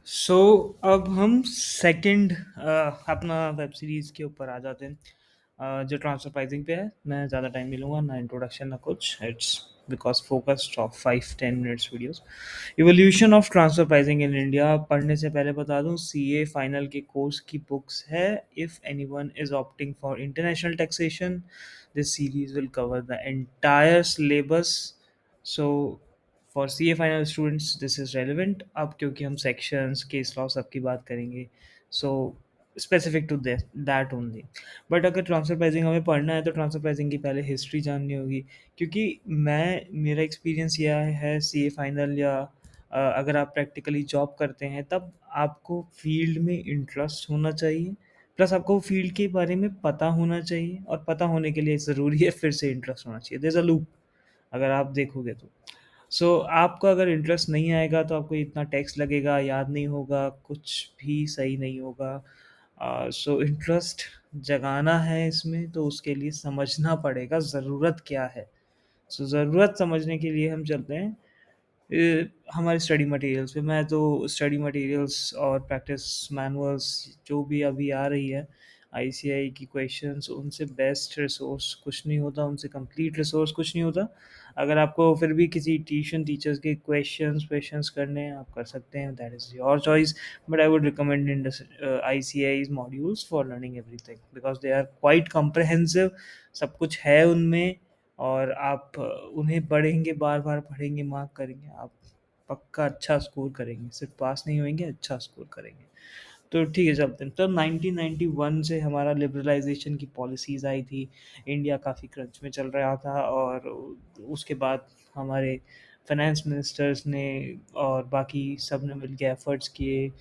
सो अब हम सेकंड अपना वेब सीरीज़ के ऊपर आ जाते हैं, जो ट्रांसफर प्राइसिंग पे है। मैं ज़्यादा टाइम नहीं लूँगा, ना इंट्रोडक्शन ना कुछ। It's because focused of 5-10 minutes videos. Evolution of transfer pricing in India पढ़ने से पहले बता दूं, सीए फाइनल के कोर्स की बुक्स है। If anyone is opting for international taxation, this series will cover the entire syllabus. So for C A final students this is relevant अब, क्योंकि हम सेक्शंस केस लॉ सब की बात करेंगे। So specific to that only. But अगर transfer pricing हमें पढ़ना है तो ट्रांसफर प्राइसिंग की पहले हिस्ट्री जाननी होगी। क्योंकि मेरा एक्सपीरियंस यह है, सी ए फाइनल या अगर आप प्रैक्टिकली जॉब करते हैं तब आपको फील्ड में इंटरेस्ट होना चाहिए, प्लस आपको फील्ड के बारे में पता होना चाहिए, और पता होने के लिए ज़रूरी है फिर से इंटरेस्ट होना चाहिए। देयर इज़ अ लूप, अगर आप देखोगे तो। आपका अगर इंटरेस्ट नहीं आएगा तो आपको इतना टैक्स लगेगा, याद नहीं होगा, कुछ भी सही नहीं होगा। इंटरेस्ट जगाना है इसमें, तो उसके लिए समझना पड़ेगा ज़रूरत क्या है। ज़रूरत समझने के लिए हम चलते हैं हमारे स्टडी मटेरियल्स पे। मैं तो स्टडी मटेरियल्स और प्रैक्टिस मैनुअल्स जो भी अभी आ रही है, आईसीएआई की क्वेश्चंस, उनसे बेस्ट रिसोर्स कुछ नहीं होता, उनसे कंप्लीट रिसोर्स कुछ नहीं होता। अगर आपको फिर भी किसी ट्यूशन टीचर्स के क्वेश्चंस क्वेश्चंस करने हैं, आप कर सकते हैं, that is your choice. But I would recommend in ICAI's modules for learning everything, because they are quite comprehensive. सब कुछ है उनमें, और आप उन्हें पढ़ेंगे, बार-बार पढ़ेंगे, मार्क करेंगे, आप पक्का अच्छा स्कोर करेंगे। सिर्फ़ पास नहीं होएँगे, अच्छा स्कोर करेंगे। तो ठीक है, चलते हैं। तब 1991 से हमारा लिबरलाइज़ेशन की पॉलिसीज़ आई थी। इंडिया काफ़ी क्रंच में चल रहा था, और उसके बाद हमारे फाइनेंस मिनिस्टर्स ने और बाकी सब ने मिलके एफ़र्ट्स किए,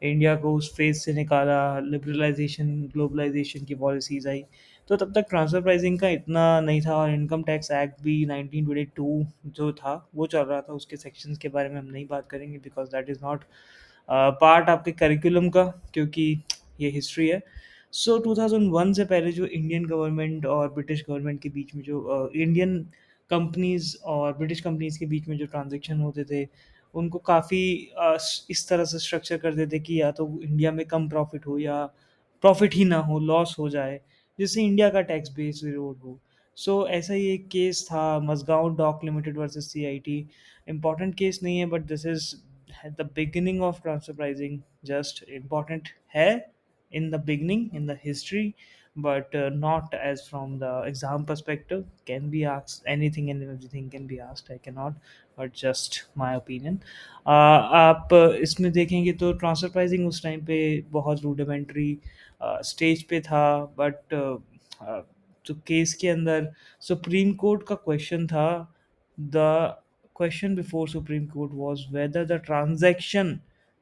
इंडिया को उस फ़ेज़ से निकाला, लिबरलाइज़ेशन, ग्लोबलाइज़ेशन की पॉलिसीज़ आई। तो तब तक ट्रांसफर प्राइसिंग का इतना नहीं था, और इनकम टैक्स एक्ट भी 1922 जो था वो चल रहा था। उसके सेक्शंस के बारे में हम नहीं बात करेंगे, because that is not part आपके करिकुलम का, क्योंकि ये हिस्ट्री है। 2001 से पहले जो इंडियन गवर्नमेंट और ब्रिटिश गवर्नमेंट के बीच में जो इंडियन कंपनीज़ और ब्रिटिश कंपनीज़ के बीच में जो ट्रांज़ैक्शन होते थे, उनको काफ़ी इस तरह से स्ट्रक्चर करते थे कि या तो इंडिया में कम प्रॉफ़िट हो, या प्रॉफ़िट ही ना हो, लॉस हो जाए, जिससे इंडिया का टैक्स बेस इरोड हो। ऐसा ही एक केस था, Mazagon dock limited versus CIT. Important case नहीं है, but this is the beginning of transfer pricing. Just important है in the beginning, in the history, but not as from the exam perspective. Can be asked, anything and everything can be asked, I cannot, but just my opinion. आप इसमें देखेंगे तो transfer pricing उस time पे बहुत rudimentary stage पे था। But जो केस के अंदर सुप्रीम कोर्ट का क्वेश्चन था, the question before Supreme Court was whether the transaction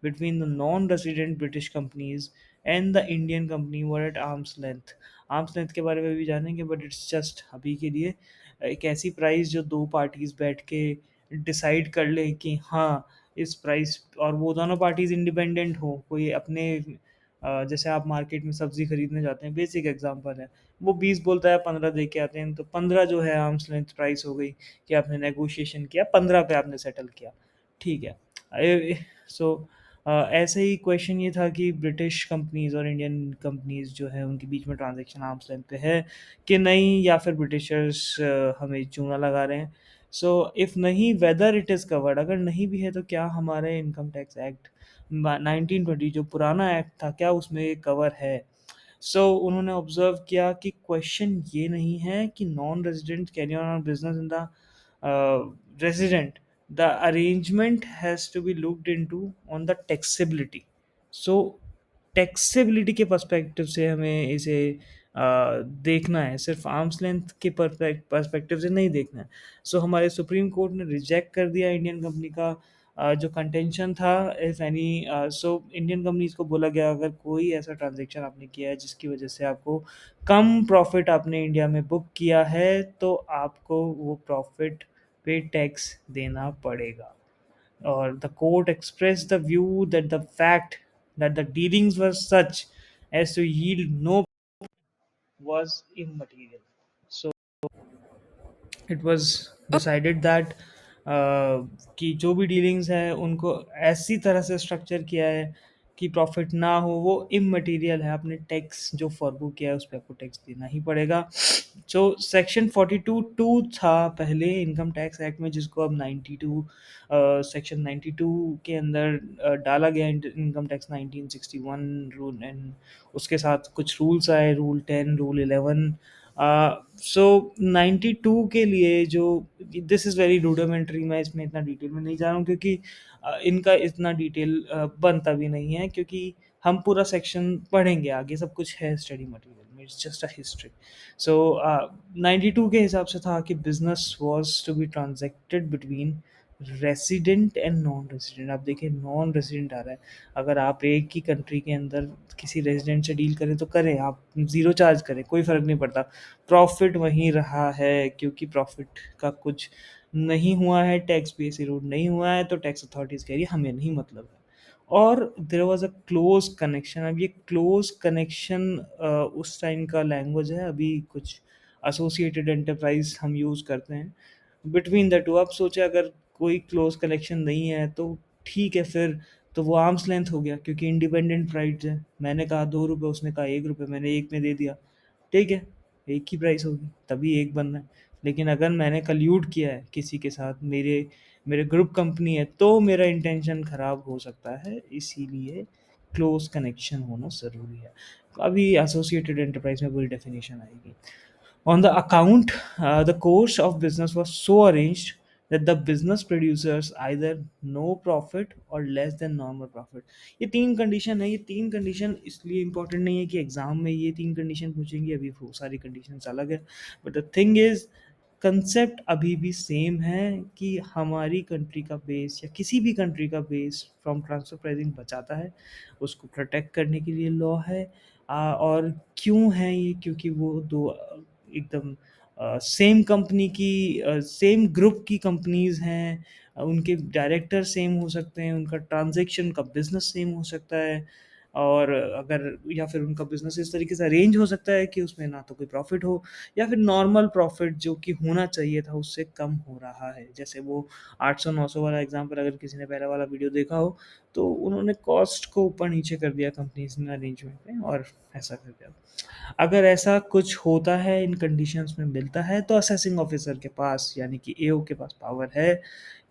between the non-resident British companies and the Indian company were at arm's length. Arms length के बारे में भी जानेंगे, बट इट्स जस्ट अभी के लिए एक ऐसी प्राइस जो दो पार्टीज बैठ के डिसाइड कर ले कि हाँ, इस प्राइस, और वो दोनों पार्टीज इंडिपेंडेंट हो। कोई अपने जैसे आप मार्केट में सब्जी खरीदने जाते हैं, बेसिक एग्जांपल है, वो 20 बोलता है, 15 दे के आते हैं, तो 15 जो है आर्म्स लेंथ प्राइस हो गई, कि आपने नेगोशिएशन किया, 15 पे आपने सेटल किया, ठीक है। सो ऐसे ही क्वेश्चन ये था कि ब्रिटिश कंपनीज और इंडियन कंपनीज जो है उनके बीच में ट्रांजैक्शन आर्म्स लेंथ पे है कि नहीं, या फिर ब्रिटिशर्स हमें चूना लगा रहे हैं। इफ़ नहीं, वेदर इट इज़ कवर्ड, अगर नहीं भी है तो क्या हमारे इनकम टैक्स एक्ट 1920 जो पुराना एक्ट था, क्या उसमें कवर है। उन्होंने ऑब्जर्व किया कि क्वेश्चन ये नहीं है कि non resident carry on business in the resident, the arrangement has to be looked into on the taxability. so taxability के पर्सपेक्टिव से हमें इसे देखना है, सिर्फ आर्म्स लेंथ के पर्सपेक्टिव से नहीं देखना है। हमारे सुप्रीम कोर्ट ने रिजेक्ट कर दिया इंडियन कंपनी का जो कंटेंशन था। इफ एनी इंडियन कंपनीज को बोला गया, अगर कोई ऐसा ट्रांजेक्शन आपने किया है जिसकी वजह से आपको कम प्रॉफिट आपने इंडिया में बुक किया है, तो आपको वो प्रॉफिट पे टैक्स देना पड़ेगा। Or the court expressed the view that the fact that the dealings were such as to yield no was immaterial. So it was decided that कि जो भी डीलिंग्स है उनको ऐसी तरह से स्ट्रक्चर किया है कि प्रॉफिट ना हो, वो इमटेरियल है। आपने टैक्स जो फॉरगो किया है उस पे आपको टैक्स देना ही पड़ेगा। जो सेक्शन 42(2) था पहले इनकम टैक्स एक्ट में, जिसको अब 92 सेक्शन 92 के अंदर डाला गया इनकम टैक्स 1961 रूल, एंड उसके साथ कुछ रूल्स आए, रूल 10, रूल 11। सो 92 के लिए जो, दिस इज़ वेरी रूडिमेंट्री, मैं इसमें इतना डिटेल में नहीं जा रहा हूँ क्योंकि इनका इतना डिटेल बनता भी नहीं है, क्योंकि हम पूरा सेक्शन पढ़ेंगे आगे, सब कुछ है स्टडी मटेरियल में, it's just a history. So 92 के हिसाब से था कि business was to be transacted between resident and non resident. आप देखिए नॉन रेसिडेंट आ रहा है, अगर आप एक ही कंट्री के अंदर किसी रेजिडेंट से डील करें तो करें, आप ज़ीरो चार्ज करें, कोई फ़र्क नहीं पड़ता, प्रॉफिट वहीं रहा है, क्योंकि प्रॉफिट का कुछ नहीं हुआ है, टैक्स बेस इरोड नहीं हुआ है, तो टैक्स अथॉरिटीज़ कह रही है हमें नहीं मतलब है। और there was a close connection. अब ये क्लोज़ कनेक्शन उस टाइम का लैंग्वेज है, अभी कुछ एसोसिएटेड एंटरप्राइज़ हम यूज़ करते हैं बिटवीन द टू। आप सोचें अगर कोई क्लोज़ कनेक्शन नहीं है तो ठीक है, फिर तो वो आर्म्स लेंथ हो गया, क्योंकि इंडिपेंडेंट राइट्स हैं। मैंने कहा ₹2, उसने कहा ₹1, मैंने 1 में दे दिया, ठीक है, एक ही प्राइस होगी, तभी एक बनना है। लेकिन अगर मैंने कल्यूड किया है किसी के साथ, मेरे मेरे ग्रुप कंपनी है, तो मेरा इंटेंशन खराब हो सकता है, इसीलिए क्लोज़ कनेक्शन होना ज़रूरी है। अभी एसोसिएटेड एंटरप्राइज़ में पूरी डेफिनिशन आएगी। On the account, the course of business was so arranged that the business producers either no profit or less than normal profit। ये तीन कंडीशन है, ये तीन कंडीशन इसलिए इंपॉर्टेंट नहीं है कि एग्जाम में ये तीन कंडीशन पूछेंगे, अभी वो सारी कंडीशन अलग है, but the thing is concept अभी भी सेम है कि हमारी कंट्री का बेस या किसी भी कंट्री का बेस फ्रॉम ट्रांसफर प्राइसिंग बचाता है, उसको प्रोटेक्ट करने के लिए लॉ है। और क्यों है ये, क्योंकि वो दो एकदम सेम कंपनी की, सेम ग्रुप की कंपनीज हैं, उनके डायरेक्टर सेम हो सकते हैं, उनका ट्रांजैक्शन का बिजनेस सेम हो सकता है, और अगर या फिर उनका बिजनेस इस तरीके से अरेंज हो सकता है कि उसमें ना तो कोई प्रॉफिट हो, या फिर नॉर्मल प्रॉफिट जो कि होना चाहिए था उससे कम हो रहा है। जैसे वो 800-900 वाला एग्जाम्पल, अगर किसी ने पहला वाला वीडियो देखा हो, तो उन्होंने कॉस्ट को ऊपर नीचे कर दिया कंपनीज ने अरेंजमेंट में, और ऐसा कर दिया। अगर ऐसा कुछ होता है, इन कंडीशंस में मिलता है, तो असेसिंग ऑफिसर के पास यानी कि एओ के पास पावर है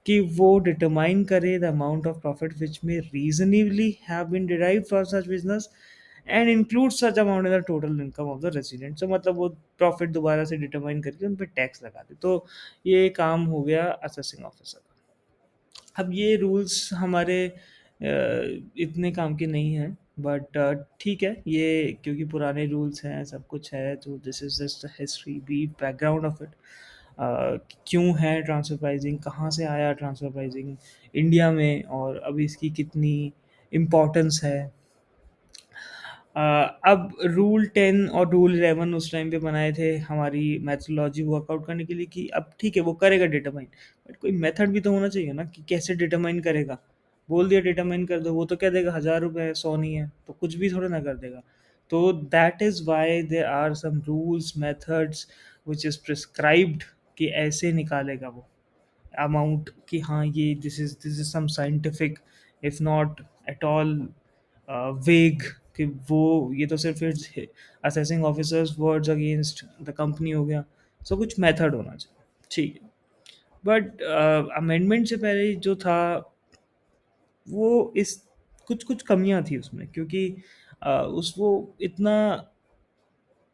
कि वो डिटरमाइन करे the amount of profit which may reasonably have been derived for such business and include such amount in the total income of the resident. So मतलब वो प्रॉफिट दोबारा से डिटरमाइन करके उन पे टैक्स लगा दे, तो ये काम हो गया असेसिंग ऑफिसर। अब ये रूल्स हमारे इतने काम के नहीं हैं, बट ठीक है, ये क्योंकि पुराने रूल्स हैं, सब कुछ है, तो this is just history brief background of it. क्यों है ट्रांसफर प्राइसिंग, कहाँ से आया ट्रांसफर प्राइसिंग इंडिया में, और अभी इसकी कितनी इम्पोर्टेंस है। अब रूल 10 और रूल 11 उस टाइम पे बनाए थे हमारी मैथोलॉजी वर्कआउट करने के लिए, कि अब ठीक है वो करेगा डिटरमाइन, बट कोई मेथड भी तो होना चाहिए ना कि कैसे डिटरमाइन करेगा। बोल दिया डिटरमाइन कर दो, वो तो क्या देगा, 1000 रुपये है, 100 नहीं है, तो कुछ भी थोड़ा ना कर देगा। तो that is why there are some rules methods which is prescribed कि ऐसे निकालेगा वो अमाउंट, कि हाँ ये this is some scientific, if not at all vague, कि वो ये तो सिर्फ assessing officers words against the company हो गया। सो कुछ मेथड होना चाहिए, ठीक है। बट अमेंडमेंट से पहले जो था वो इस कुछ कुछ कमियां थी उसमें, क्योंकि उस वो इतना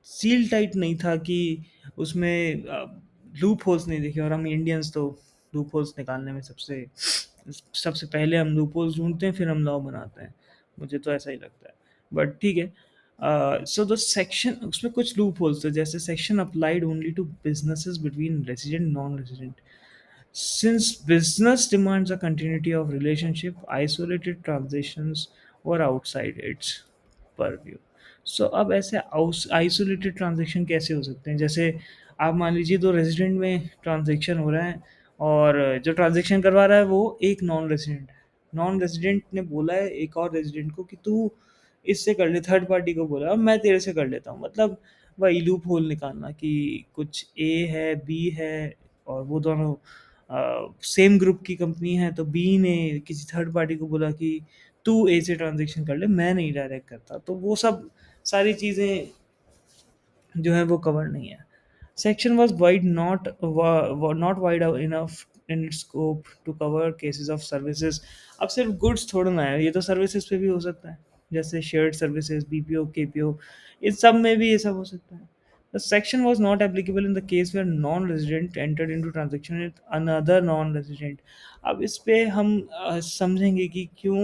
सील टाइट नहीं था कि उसमें लूप होल्स नहीं दिखे, और हम इंडियंस तो लूप होल्स निकालने में सबसे सबसे पहले हम लूप होल्स ढूंढते हैं, फिर हम लॉ बनाते हैं, मुझे तो ऐसा ही लगता है। बट ठीक है, सो द सेक्शन, उसमें कुछ लूप होल्स थे, जैसे section applied only to businesses between resident non resident. Since business demands a continuity of relationship, isolated transactions were outside its purview. So अब ऐसे आइसोलेटेड ट्रांजेक्शन कैसे हो सकते हैं, जैसे आप मान लीजिए दो रेजिडेंट में ट्रांजेक्शन हो रहा है, और जो ट्रांजेक्शन करवा रहा है वो एक नॉन रेजिडेंट है। नॉन रेजिडेंट ने बोला है एक और रेजिडेंट को कि तू इससे कर ले, थर्ड पार्टी को बोला और मैं तेरे से कर लेता हूँ, मतलब वही लूप होल निकालना कि कुछ ए है बी है, और वो दोनों सेम ग्रुप की कंपनी है तो बी ने किसी थर्ड पार्टी को बोला कि तू ए से ट्रांजेक्शन कर ले, मैं नहीं डायरेक्ट करता, तो वो सब सारी चीज़ें जो है वो कवर नहीं है। Section was wide not wide enough in its scope to cover cases of services. अब सिर्फ गुड्स थोड़ा ना है, ये तो सर्विसेज पे भी हो सकता है, जैसे शेयर्ड सर्विसेज, बीपीओ, केपीओ, इस सब में भी ये सब हो सकता है। The section was not applicable in the case where non-resident entered into transaction with another non-resident। अब इस पे हम समझेंगे कि क्यों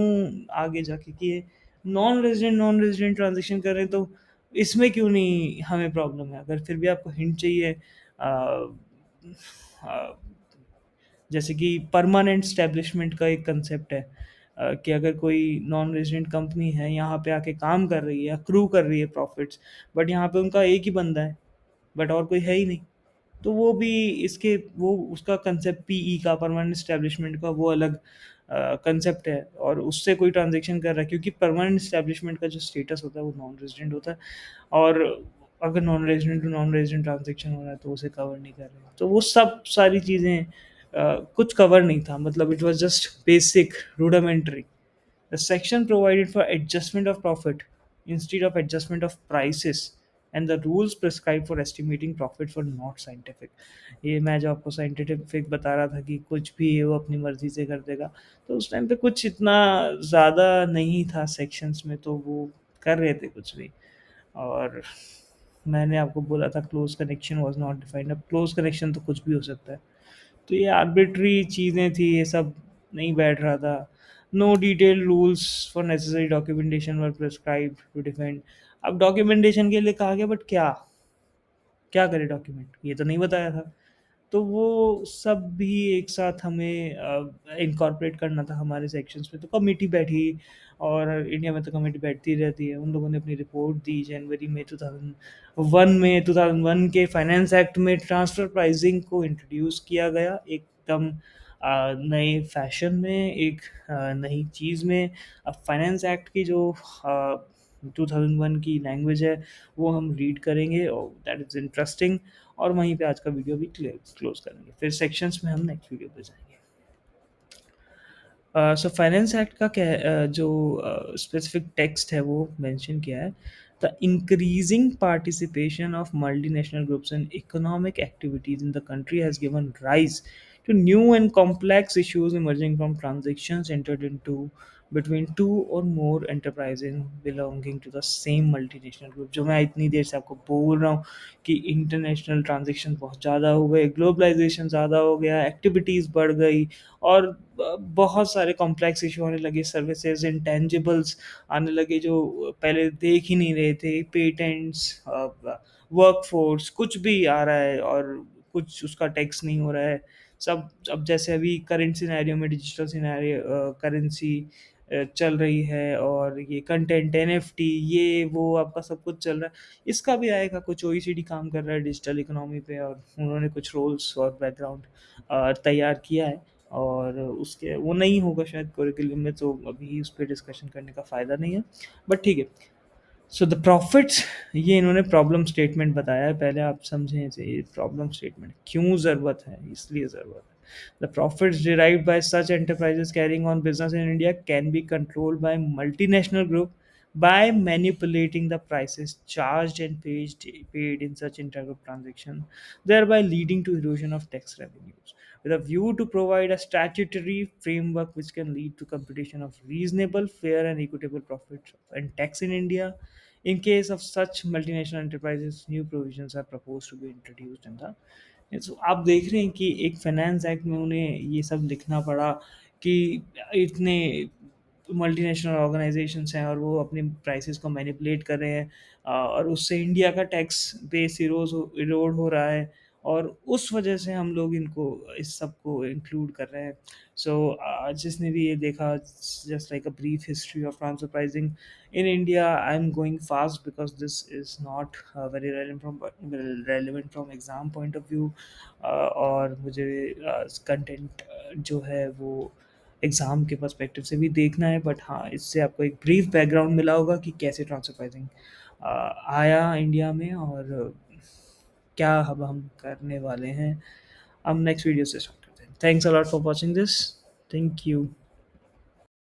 आगे जाके कि ये नॉन रेजिडेंट ट्रांजेक्शन कर रहे हैं, तो इसमें क्यों नहीं हमें प्रॉब्लम है। अगर फिर भी आपको हिंट चाहिए, अ, जैसे कि परमानेंट स्टैब्लिशमेंट का एक कंसेप्ट है, कि अगर कोई नॉन रेजिडेंट कंपनी है यहाँ पे आके काम कर रही है, अक्रू कर रही है प्रॉफिट्स, बट यहाँ पे उनका एक ही बंदा है, बट और कोई है ही नहीं, तो वो भी इसके वो उसका कंसेप्ट पीई का, परमानेंट स्टैब्लिशमेंट का, वो अलग कंसेप्ट है, और उससे कोई ट्रांजेक्शन कर रहा है, क्योंकि परमानेंट स्टैब्लिशमेंट का जो स्टेटस होता है वो नॉन रेजिडेंट होता है, और अगर non resident to non resident transaction हो रहा है तो उसे कवर नहीं कर रहे हैं। तो वो सब सारी चीज़ें कुछ कवर नहीं था, मतलब it was just basic rudimentary. The section provided for adjustment of profit instead of adjustment of prices, and the rules prescribed for estimating profits were not scientific। ये मैं जो आपको साइंटिफिक बता रहा था कि कुछ भी वो अपनी मर्जी से कर देगा, तो उस टाइम पे कुछ इतना ज़्यादा नहीं था सेक्शंस में, तो वो कर रहे थे कुछ भी। और मैंने आपको बोला था close connection was not defined. अब क्लोज कनेक्शन तो कुछ भी हो सकता है, तो ये आर्बिट्री चीज़ें थी, ये सब नहीं बैठ रहा था। No detail rules for necessary documentation were prescribed to defend. अब डॉक्यूमेंटेशन के लिए कहा गया, बट क्या क्या करे डॉक्यूमेंट, ये तो नहीं बताया था। तो वो सब भी एक साथ हमें इनकॉर्पोरेट करना था हमारे सेक्शंस में। तो कमेटी बैठी, और इंडिया में तो कमेटी बैठती रहती है, उन लोगों ने अपनी रिपोर्ट दी जनवरी में 2001 में। 2001 के फाइनेंस एक्ट में ट्रांसफ़र प्राइसिंग को इंट्रोड्यूस किया गया, एकदम नए फैशन में, एक नई चीज़ में। अब फाइनेंस एक्ट की जो 2001 की लैंग्वेज है वो हम रीड करेंगे, और दैट इज़ इंटरेस्टिंग। और वहीं पे आज का वीडियो भी क्लोज करेंगे, फिर सेक्शंस में हम नेक्स्ट वीडियो पे जाएंगे। सो फाइनेंस एक्ट का क्या जो स्पेसिफिक टेक्स्ट है वो मेंशन किया है। The increasing participation of multinational groups in economic activities in the country has given rise to new and complex issues emerging from transactions entered into between two or more enterprises belonging to the same multinational group। जो मैं इतनी देर से आपको बोल रहा हूँ कि international transaction बहुत ज़्यादा हो गए, ग्लोबलाइजेशन ज़्यादा हो गया, एक्टिविटीज़ बढ़ गई, और बहुत सारे कॉम्प्लेक्स इशू आने लगे, सर्विसेज इंटेंजिबल्स आने लगे जो पहले देख ही नहीं रहे थे, पेटेंट्स, वर्कफोर्स, कुछ भी आ रहा है और कुछ उसका टैक्स नहीं हो रहा है सब। अब जैसे अभी करंट सिनेरियो में डिजिटल सिनेरियो करेंसी चल रही है, और ये कंटेंट एनएफटी, ये वो आपका सब कुछ चल रहा है। इसका भी आएगा, कुछ ओईसीडी काम कर रहा है डिजिटल इकोनॉमी पे, और उन्होंने कुछ रोल्स और बैकग्राउंड तैयार किया है, और उसके वो नहीं होगा शायद करिकुलम में, तो अभी उस पर डिस्कशन करने का फ़ायदा नहीं है, बट ठीक है। सो द प्रॉफिट्स, ये इन्होंने प्रॉब्लम स्टेटमेंट बताया है, पहले आप समझें इसे, ये प्रॉब्लम स्टेटमेंट क्यों ज़रूरत है, इसलिए ज़रूरत है। The profits derived by such enterprises carrying on business in India can be controlled by multinational group by manipulating the prices charged and paid in such intergroup transactions, thereby leading to erosion of tax revenues. With a view to provide a statutory framework which can lead to computation of reasonable, fair, and equitable profits and tax in India, in case of such multinational enterprises, new provisions are proposed to be introduced in the। तो आप देख रहे हैं कि एक finance act में उन्हें ये सब लिखना पड़ा कि इतने मल्टीनेशनल ऑर्गेनाइजेशंस हैं और वो अपने प्राइसेस को मैनिपुलेट कर रहे हैं, और उससे इंडिया का टैक्स बेस इरोड हो रहा है, और उस वजह से हम लोग इनको इस सब को इंक्लूड कर रहे हैं। सो जिसने भी ये देखा, just like a brief history of transfer pricing in India, I'm going fast because this is not very relevant from exam point of view, और मुझे कंटेंट जो है वो एग्ज़ाम के पर्सपेक्टिव से भी देखना है, बट हाँ, इससे आपको एक ब्रीफ बैकग्राउंड मिला होगा कि कैसे ट्रांसफर प्राइसिंग आया इंडिया में, और क्या अब हम करने वाले हैं। हम नेक्स्ट वीडियो से स्टार्ट करते हैं। Thanks a lot for watching this. Thank you.